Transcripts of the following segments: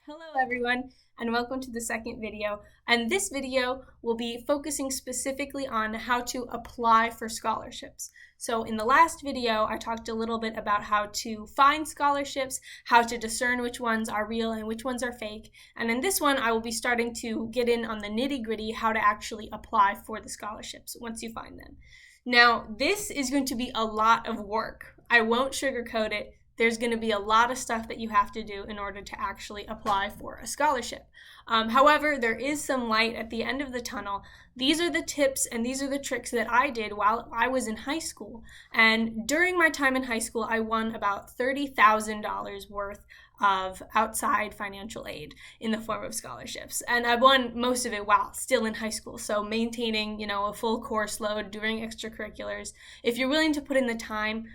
Hello everyone, and welcome to the second video. And this video will be focusing specifically on how to apply for scholarships. So in the last video, I talked a little bit about how to find scholarships, how to discern which ones are real and which ones are fake. And in this one, I will be starting to get in on the nitty-gritty, how to actually apply for the scholarships once you find them. Now, this is going to be a lot of work. I won't sugarcoat it. There's going to be a lot of stuff that you have to do in order to actually apply for a scholarship. However, there is some light at the end of the tunnel. These are the tips and these are the tricks that I did while I was in high school. And during my time in high school, I won about $30,000 worth of outside financial aid in the form of scholarships. And I won most of it while still in high school. So maintaining, a full course load, doing extracurriculars. If you're willing to put in the time,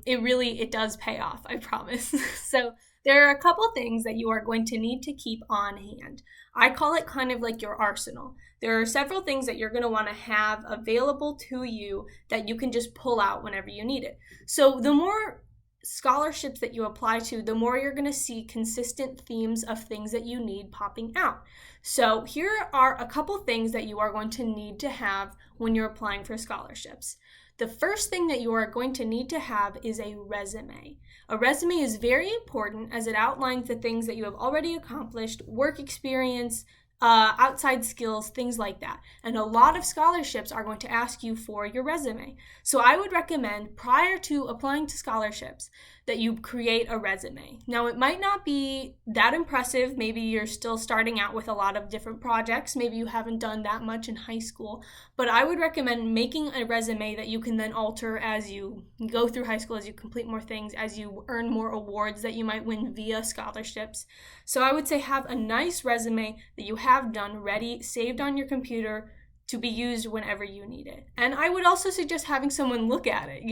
it does pay off, I promise. So there are a couple things that you are going to need to keep on hand. I call it kind of like your arsenal. There are several things that you're going to want to have available to you that you can just pull out whenever you need it. So the more scholarships that you apply to, the more you're going to see consistent themes of things that you need popping out. So here are a couple things that you are going to need to have when you're applying for scholarships. The first thing that you are going to need to have is a resume. A resume is very important as it outlines the things that you have already accomplished, work experience, outside skills, things like that. And a lot of scholarships are going to ask you for your resume. So I would recommend prior to applying to scholarships that you create a resume. Now, it might not be that impressive. Maybe you're still starting out with a lot of different projects. Maybe you haven't done that much in high school. But I would recommend making a resume that you can then alter as you go through high school, as you complete more things, as you earn more awards that you might win via scholarships. So I would say have a nice resume that you have done, ready, saved on your computer to be used whenever you need it. And I would also suggest having someone look at it.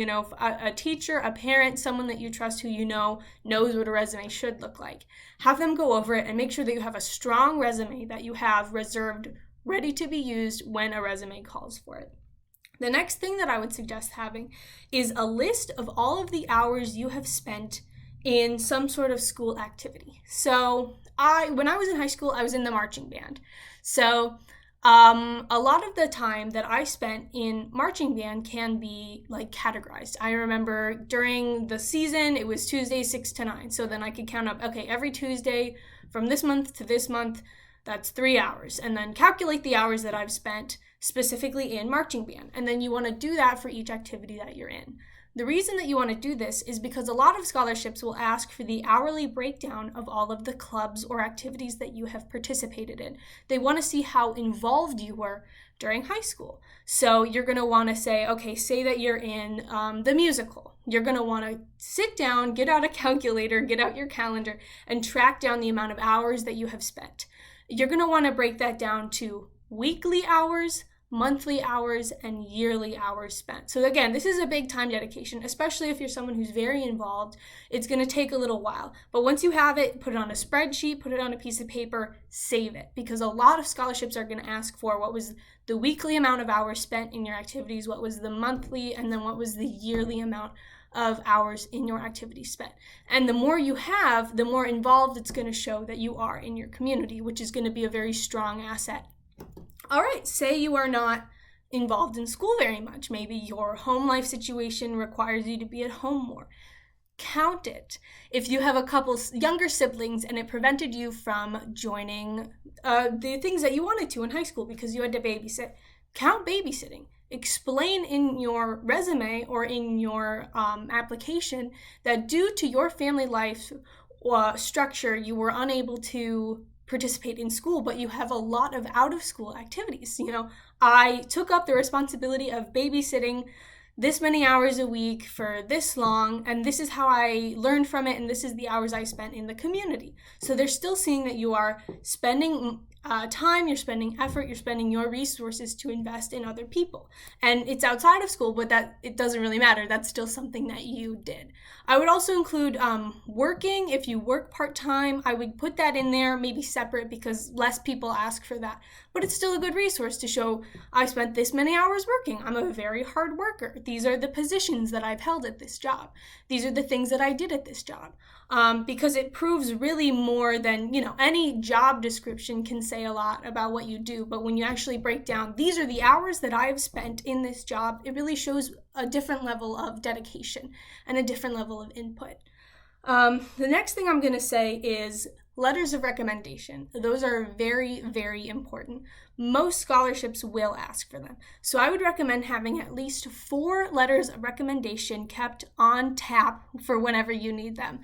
A teacher, a parent, someone that you trust who knows what a resume should look like. Have them go over it and make sure that you have a strong resume that you have reserved, ready to be used when a resume calls for it. The next thing that I would suggest having is a list of all of the hours you have spent in some sort of school activity. So when I was in high school, I was in the marching band. So a lot of the time that I spent in marching band can be categorized. I remember during the season, it was Tuesday 6 to 9. So then I could count up, okay, every Tuesday from this month to this month, that's 3 hours. And then calculate the hours that I've spent specifically in marching band. And then you want to do that for each activity that you're in. The reason that you want to do this is because a lot of scholarships will ask for the hourly breakdown of all of the clubs or activities that you have participated in. They want to see how involved you were during high school. So you're going to want to say, okay, say that you're in the musical. You're going to want to sit down, get out a calculator, get out your calendar, and track down the amount of hours that you have spent. You're going to want to break that down to weekly hours, monthly hours, and yearly hours spent. So again, this is a big time dedication, especially if you're someone who's very involved. It's going to take a little while. But once you have it, put it on a spreadsheet, put it on a piece of paper, save it. Because a lot of scholarships are going to ask for what was the weekly amount of hours spent in your activities, what was the monthly, and then what was the yearly amount of hours in your activity spent. And the more you have, the more involved it's going to show that you are in your community, which is going to be a very strong asset. All right, say you are not involved in school very much. Maybe your home life situation requires you to be at home more. Count it. If you have a couple younger siblings and it prevented you from joining the things that you wanted to in high school because you had to babysit, count babysitting. Explain in your resume or in your application that due to your family life structure, you were unable to participate in school, but you have a lot of out-of-school activities. I took up the responsibility of babysitting this many hours a week for this long, and this is how I learned from it, and this is the hours I spent in the community. So they're still seeing that you are spending time, you're spending effort, you're spending your resources to invest in other people. And it's outside of school, but that it doesn't really matter. That's still something that you did. I would also include working. If you work part-time, I would put that in there, maybe separate, because less people ask for that. But it's still a good resource to show I spent this many hours working. I'm a very hard worker. These are the positions that I've held at this job. These are the things that I did at this job. Because it proves really more than, any job description can say a lot about what you do. But when you actually break down, these are the hours that I've spent in this job, it really shows a different level of dedication and a different level of input. The next thing I'm going to say is letters of recommendation. Those are very, very important. Most scholarships will ask for them. So I would recommend having at least 4 letters of recommendation kept on tap for whenever you need them.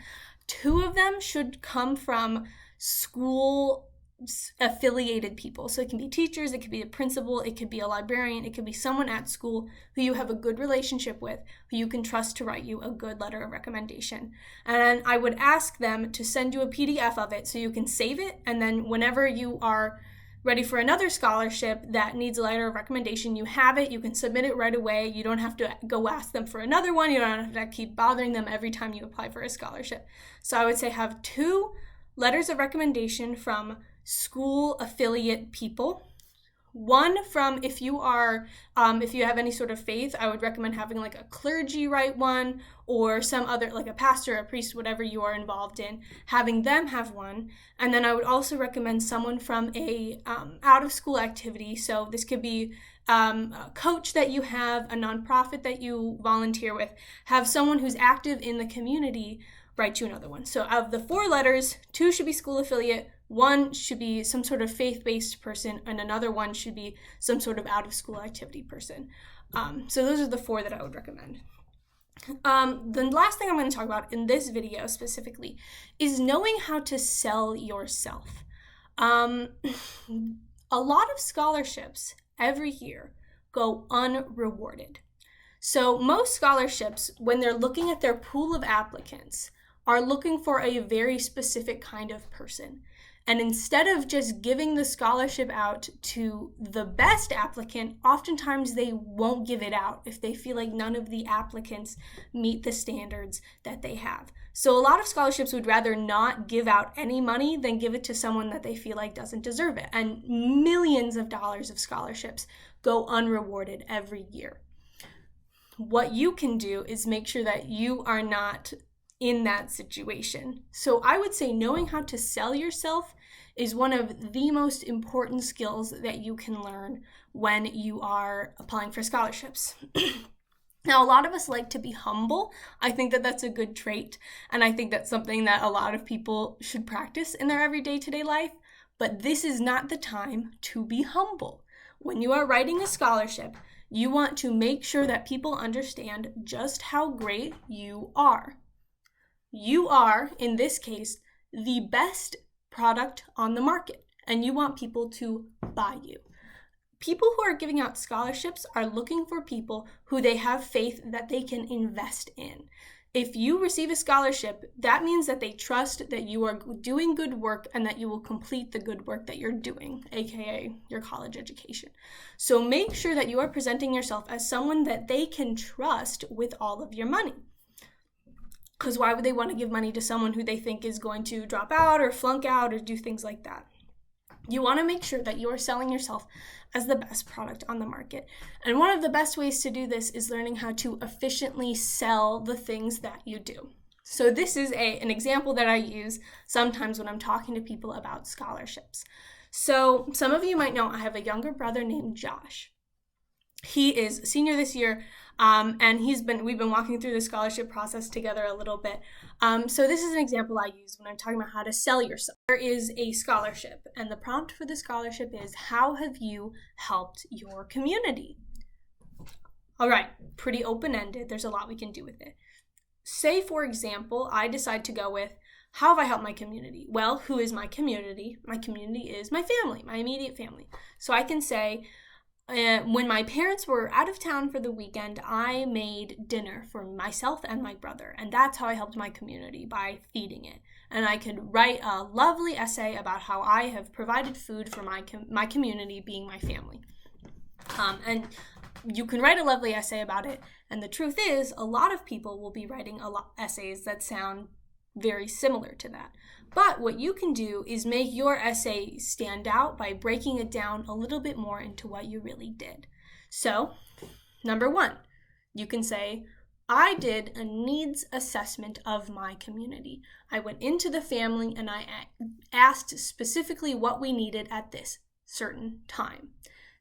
2 of them should come from school affiliated people. So it can be teachers, it could be a principal, it could be a librarian, it could be someone at school who you have a good relationship with, who you can trust to write you a good letter of recommendation. And I would ask them to send you a PDF of it so you can save it, and then whenever you are ready for another scholarship that needs a letter of recommendation, you have it, you can submit it right away. You don't have to go ask them for another one. You don't have to keep bothering them every time you apply for a scholarship. So I would say have 2 letters of recommendation from school affiliate people. 1 from, if you have any sort of faith, I would recommend having like a clergy write one, or some other, like a pastor, a priest, whatever you are involved in, having them have one. And then I would also recommend someone from a out of school activity. So this could be a coach that you have, a nonprofit that you volunteer with, have someone who's active in the community write you another one. So of the 4 letters, 2 should be school affiliate, 1 should be some sort of faith-based person, and another one should be some sort of out-of-school activity person. So those are the 4 that I would recommend. The last thing I'm going to talk about in this video specifically is knowing how to sell yourself. A lot of scholarships every year go unrewarded. So most scholarships, when they're looking at their pool of applicants, are looking for a very specific kind of person. And instead of just giving the scholarship out to the best applicant, oftentimes they won't give it out if they feel like none of the applicants meet the standards that they have. So a lot of scholarships would rather not give out any money than give it to someone that they feel like doesn't deserve it. And millions of dollars of scholarships go unrewarded every year. What you can do is make sure that you are not in that situation. So I would say knowing how to sell yourself is one of the most important skills that you can learn when you are applying for scholarships. Now, a lot of us like to be humble. I think that that's a good trait, and I think that's something that a lot of people should practice in their everyday today life, but this is not the time to be humble. When you are writing a scholarship, you want to make sure that people understand just how great you are. You are, in this case, the best product on the market, and you want people to buy you. People who are giving out scholarships are looking for people who they have faith that they can invest in. If you receive a scholarship, that means that they trust that you are doing good work and that you will complete the good work that you're doing, aka your college education. So make sure that you are presenting yourself as someone that they can trust with all of your money. Because why would they want to give money to someone who they think is going to drop out or flunk out or do things like that? You want to make sure that you are selling yourself as the best product on the market. And one of the best ways to do this is learning how to efficiently sell the things that you do. So this is an example that I use sometimes when I'm talking to people about scholarships. So some of you might know I have a younger brother named Josh. He is a senior this year, and we've been walking through the scholarship process together a little bit. So this is an example I use when I'm talking about how to sell yourself. There is a scholarship, and the prompt for the scholarship is, how have you helped your community? All right, pretty open-ended. There's a lot we can do with it. Say, for example, I decide to go with, how have I helped my community? Well, who is my community? My community is my family, my immediate family. So I can say, when my parents were out of town for the weekend, I made dinner for myself and my brother, and that's how I helped my community, by feeding it. and I could write a lovely essay about how I have provided food for my community, being my family. And you can write a lovely essay about it, and the truth is, a lot of people will be writing essays that sound very similar to that. But what you can do is make your essay stand out by breaking it down a little bit more into what you really did. So, number 1, you can say, I did a needs assessment of my community. I went into the family and I asked specifically what we needed at this certain time.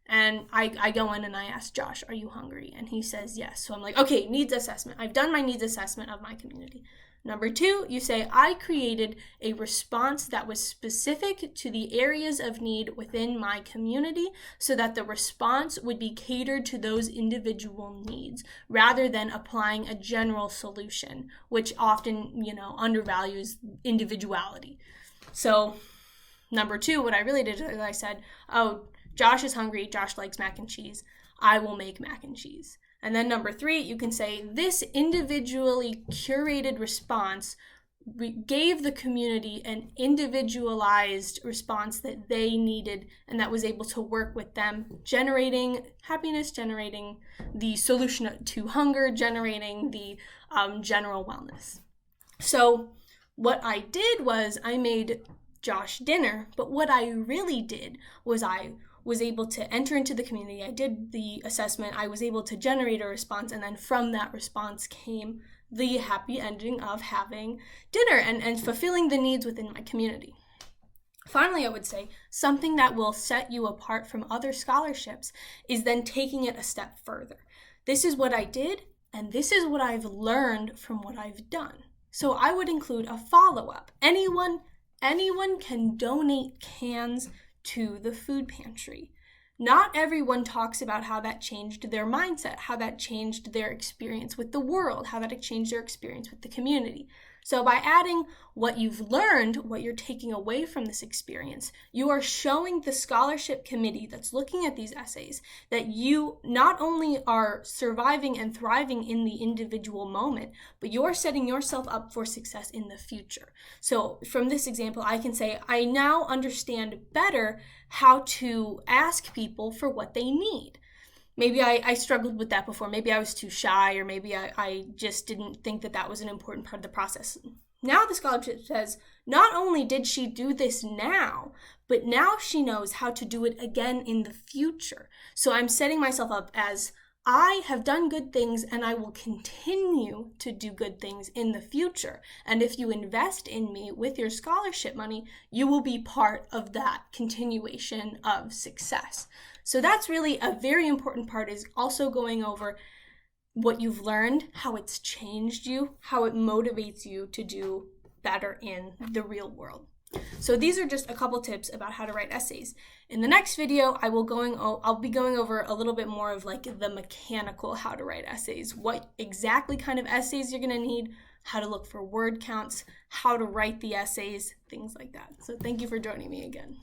And I go in and I ask Josh, are you hungry? And he says yes. So I'm like, okay, needs assessment. I've done my needs assessment of my community. Number 2, you say, I created a response that was specific to the areas of need within my community so that the response would be catered to those individual needs rather than applying a general solution, which often, undervalues individuality. So number 2, what I really did is I said, oh, Josh is hungry. Josh likes mac and cheese. I will make mac and cheese. And then number 3, you can say this individually curated response gave the community an individualized response that they needed and that was able to work with them, generating happiness, generating the solution to hunger, generating the general wellness. So what I did was I made Josh dinner, but what I really did was I was able to enter into the community. I did the assessment. I was able to generate a response, and then from that response came the happy ending of having dinner and fulfilling the needs within my community. Finally, I would say something that will set you apart from other scholarships is then taking it a step further. This is what I did, and this is what I've learned from what I've done. So I would include a follow-up. Anyone can donate cans to the food pantry. Not everyone talks about how that changed their mindset, how that changed their experience with the world, how that changed their experience with the community. So by adding what you've learned, what you're taking away from this experience, you are showing the scholarship committee that's looking at these essays that you not only are surviving and thriving in the individual moment, but you're setting yourself up for success in the future. So from this example, I can say, I now understand better how to ask people for what they need. Maybe I struggled with that before. Maybe I was too shy, or maybe I just didn't think that was an important part of the process. Now the scholarship says, not only did she do this now, but now she knows how to do it again in the future. So I'm setting myself up as I have done good things and I will continue to do good things in the future. And if you invest in me with your scholarship money, you will be part of that continuation of success. So that's really a very important part, is also going over what you've learned, how it's changed you, how it motivates you to do better in the real world. So these are just a couple tips about how to write essays. In the next video, I'll be going over a little bit more of like the mechanical how to write essays, what exactly kind of essays you're going to need, how to look for word counts, how to write the essays, things like that. So thank you for joining me again.